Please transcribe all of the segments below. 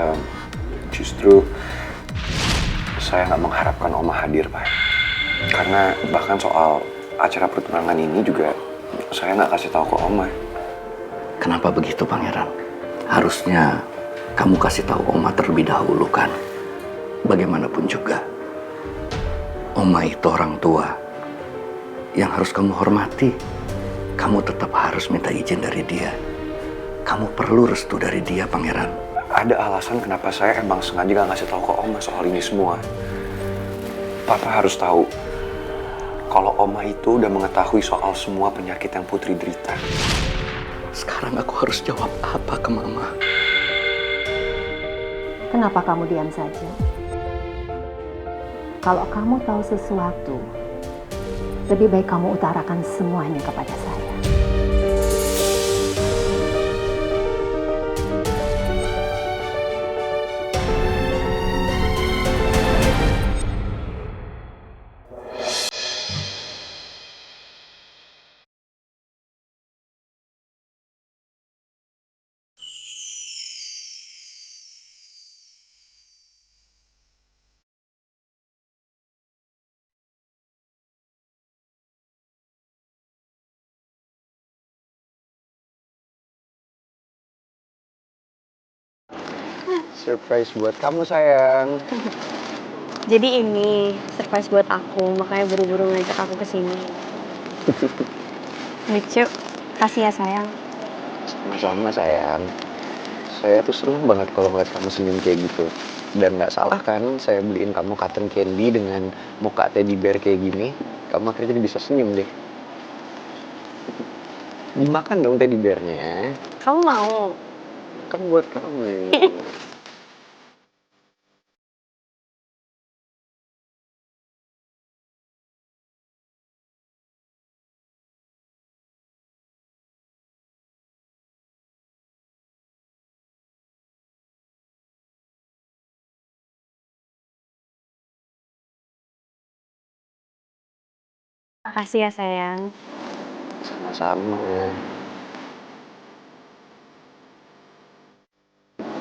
Em, Justru saya nggak mengharapkan Oma hadir, Pak. Karena bahkan soal acara pertunangan ini juga saya nggak kasih tahu ke Oma. Kenapa begitu, Pangeran? Harusnya kamu kasih tahu Oma terlebih dahulu kan? Bagaimanapun juga, Oma itu orang tua yang harus kamu hormati. Kamu tetap harus minta izin dari dia. Kamu perlu restu dari dia, Pangeran. Ada alasan kenapa saya emang sengaja gak ngasih tahu ke Oma soal ini semua. Papa harus tahu kalau Oma itu udah mengetahui soal semua penyakit yang Putri derita. Sekarang aku harus jawab apa ke Mama? Kenapa kamu diam saja? Kalau kamu tahu sesuatu, lebih baik kamu utarakan semuanya kepada saya. Surprise buat kamu, sayang. Jadi ini surprise buat aku, makanya buru-buru ngajak aku ke sini. Lucu. Kasih ya sayang. Sama-sama, sayang. Saya tuh seneng banget kalau ngeliat kamu senyum kayak gitu. Dan nggak salah kan saya beliin kamu cotton candy dengan muka teddy bear kayak gini. Kamu akhirnya jadi bisa senyum deh. Dimakan dong teddy bearnya. Kamu mau? Kan buat kamu. Makasih ya sayang. Sama-sama.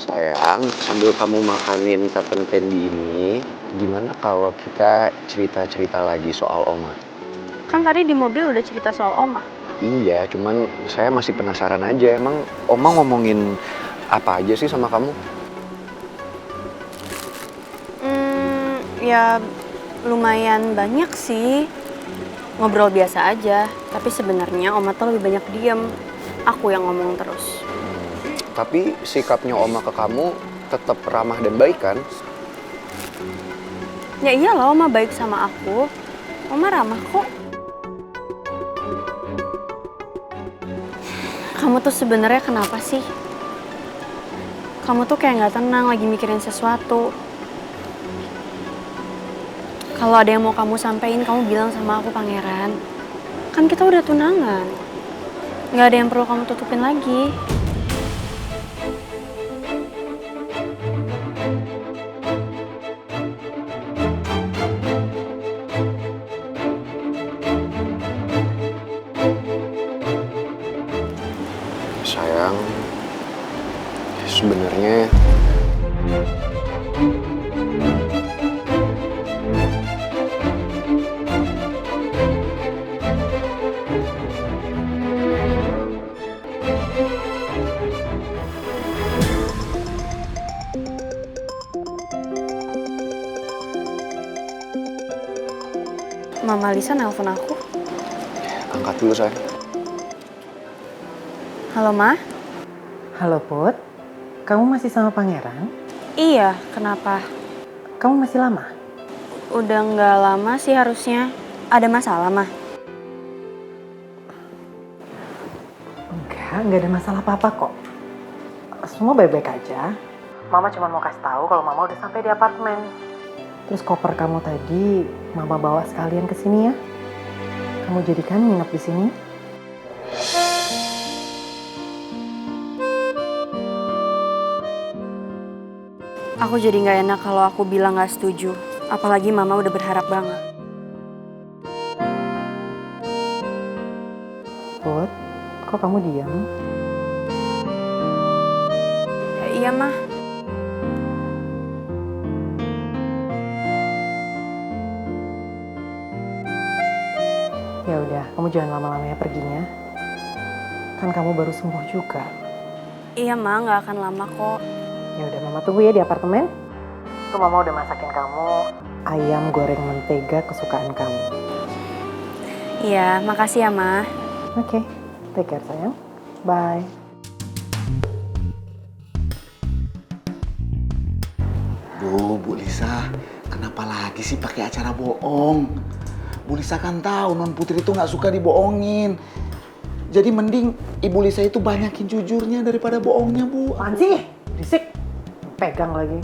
Sayang, sambil kamu makanin cotton candy ini, gimana kalau kita cerita-cerita lagi soal Oma? Kan tadi di mobil udah cerita soal Oma. Iya, cuman saya masih penasaran aja. Emang Oma ngomongin apa aja sih sama kamu? Ya lumayan banyak sih. Ngobrol biasa aja. Tapi sebenarnya Oma tuh lebih banyak diem. Aku yang ngomong terus. Tapi sikapnya Oma ke kamu tetap ramah dan baik kan? Ya iyalah Oma baik sama aku. Oma ramah kok. Kamu tuh sebenarnya kenapa sih? Kamu tuh kayak nggak tenang lagi mikirin sesuatu. Kalau ada yang mau kamu sampein, kamu bilang sama aku, Pangeran. Kan kita udah tunangan. Nggak ada yang perlu kamu tutupin lagi. Sayang, sebenarnya Mama Lisa nelpon aku. angkat dulu, sayang. Halo, Ma? Halo Put, kamu masih sama Pangeran? Iya, kenapa? Kamu masih lama? Udah nggak lama sih harusnya. Ada masalah, Ma? Enggak ada masalah apa-apa kok. Semua baik-baik aja. Mama cuma mau kasih tahu kalau Mama udah sampai di apartemen. Terus koper kamu tadi Mama bawa sekalian ke sini ya. Kamu jadikan nginep di sini. Aku jadi nggak enak kalau aku bilang nggak setuju. Apalagi Mama udah berharap banget. Put, kok kamu diam? Ya, iya, Ma. kamu jangan lama-lama ya perginya. Kan kamu baru sembuh juga. Iya Ma, nggak akan lama kok. Ya udah mama tunggu ya di apartemen. Tuh mama udah masakin kamu ayam goreng mentega kesukaan kamu. Iya, makasih ya Ma. Oke, take care sayang. Bye. Duh, Bu Lisa, kenapa lagi sih pakai acara bohong? Bu Lisa kan tahu Non Putri itu nggak suka dibohongin. Jadi mending Ibu Lisa itu banyakin jujurnya daripada bohongnya, Bu. Apaan sih? Berisik. Pegang lagi.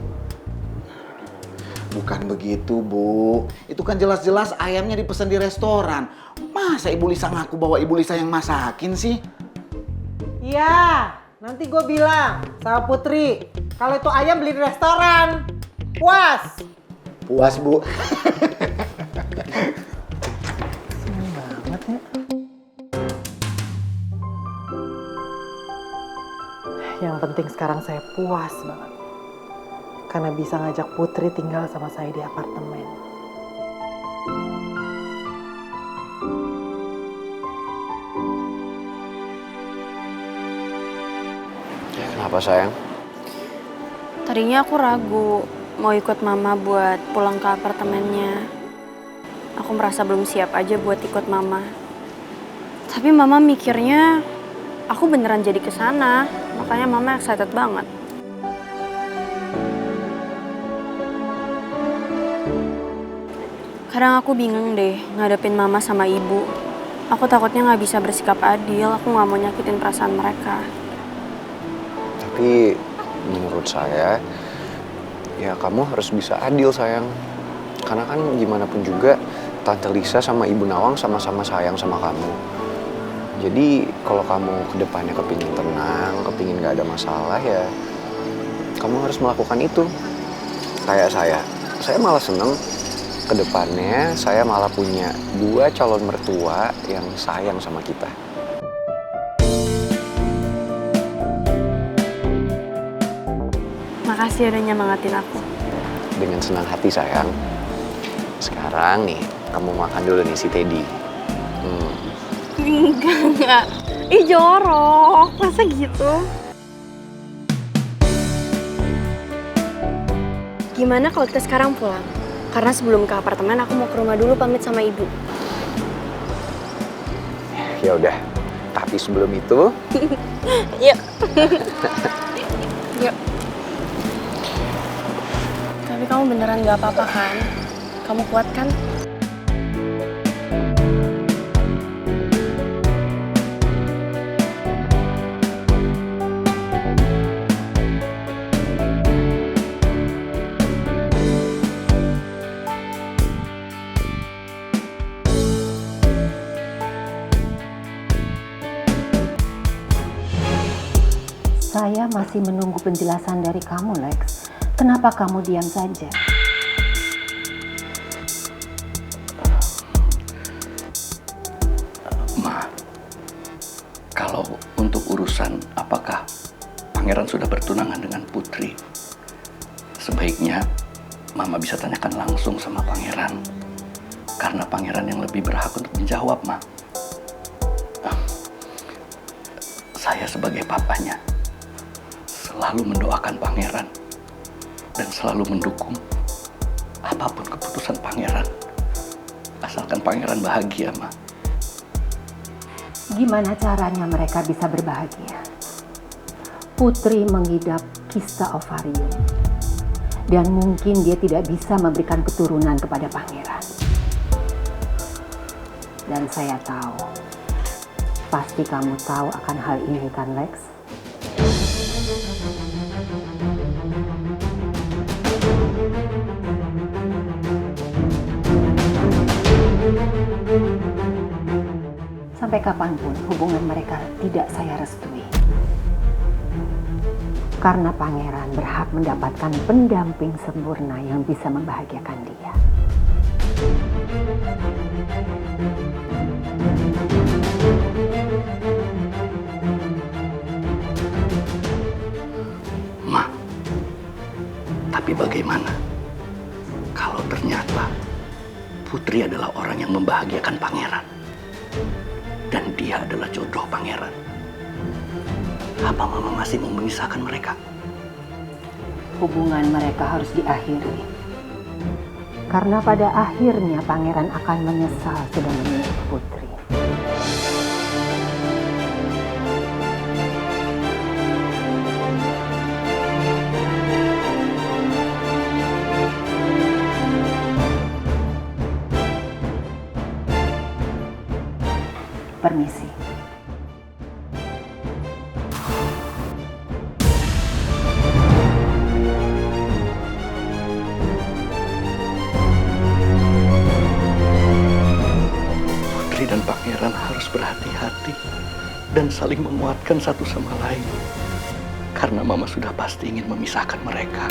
Bukan begitu, Bu. Itu kan jelas-jelas ayamnya dipesan di restoran. Masa Ibu Lisa ngaku bahwa Ibu Lisa yang masakin sih? Iya, nanti gue bilang sama Putri. Kalau itu ayam beli di restoran. Puas. Puas, Bu. Seneng banget ya. Yang penting sekarang saya puas banget. Karena bisa ngajak Putri tinggal sama saya di apartemen. Kenapa sayang? Tadinya aku ragu mau ikut Mama buat pulang ke apartemennya. Aku merasa belum siap aja buat ikut Mama. Tapi Mama mikirnya aku beneran jadi kesana, makanya Mama excited banget. Kadang aku bingung deh ngadepin Mama sama Ibu. Aku takutnya nggak bisa bersikap adil, aku nggak mau nyakitin perasaan mereka. Tapi menurut saya, ya kamu harus bisa adil sayang. Karena kan gimana pun juga Tante Lisa sama Ibu Nawang sama-sama sayang sama kamu. Jadi kalau kamu ke depannya kepingin tenang, kepingin gak ada masalah ya kamu harus melakukan itu. Kayak saya malah seneng ke depannya saya malah punya 2 calon mertua yang sayang sama kita. Makasih udah nyemangatin aku. Dengan senang hati sayang. Sekarang nih kamu makan dulu nih si Teddy. Enggak. Ih jorok, masa gitu? Gimana kalau kita sekarang pulang? Karena sebelum ke apartemen aku mau ke rumah dulu pamit sama Ibu. Ya udah. Tapi sebelum itu, Yuk. Yuk. Tapi kamu beneran gak apa-apa kan? Kamu kuat kan? Saya masih menunggu penjelasan dari kamu, Lex. Kenapa kamu diam saja? Ma, kalau untuk urusan apakah Pangeran sudah bertunangan dengan Putri, sebaiknya Mama bisa tanyakan langsung sama Pangeran. Karena Pangeran yang lebih berhak untuk menjawab, Ma. Saya sebagai papanya selalu mendoakan Pangeran dan selalu mendukung apapun keputusan Pangeran. Asalkan Pangeran bahagia, Ma. Gimana caranya mereka bisa berbahagia? Putri mengidap kista ovarium. Dan mungkin dia tidak bisa memberikan keturunan kepada Pangeran. Dan saya tahu, pasti kamu tahu akan hal ini kan, Lex? Sampai kapanpun hubungan mereka tidak saya restui. Karena Pangeran berhak mendapatkan pendamping sempurna yang bisa membahagiakan dia. Ma, tapi bagaimana kalau ternyata Putri adalah orang yang membahagiakan Pangeran? dan dia adalah jodoh pangeran. Apa Mama masih mau memisahkan mereka? Hubungan mereka harus diakhiri. Karena pada akhirnya pangeran akan menyesal sudah memilih Putri. Permisi. Putri dan pangeran harus berhati-hati dan saling menguatkan satu sama lain. Karena Mama sudah pasti ingin memisahkan mereka.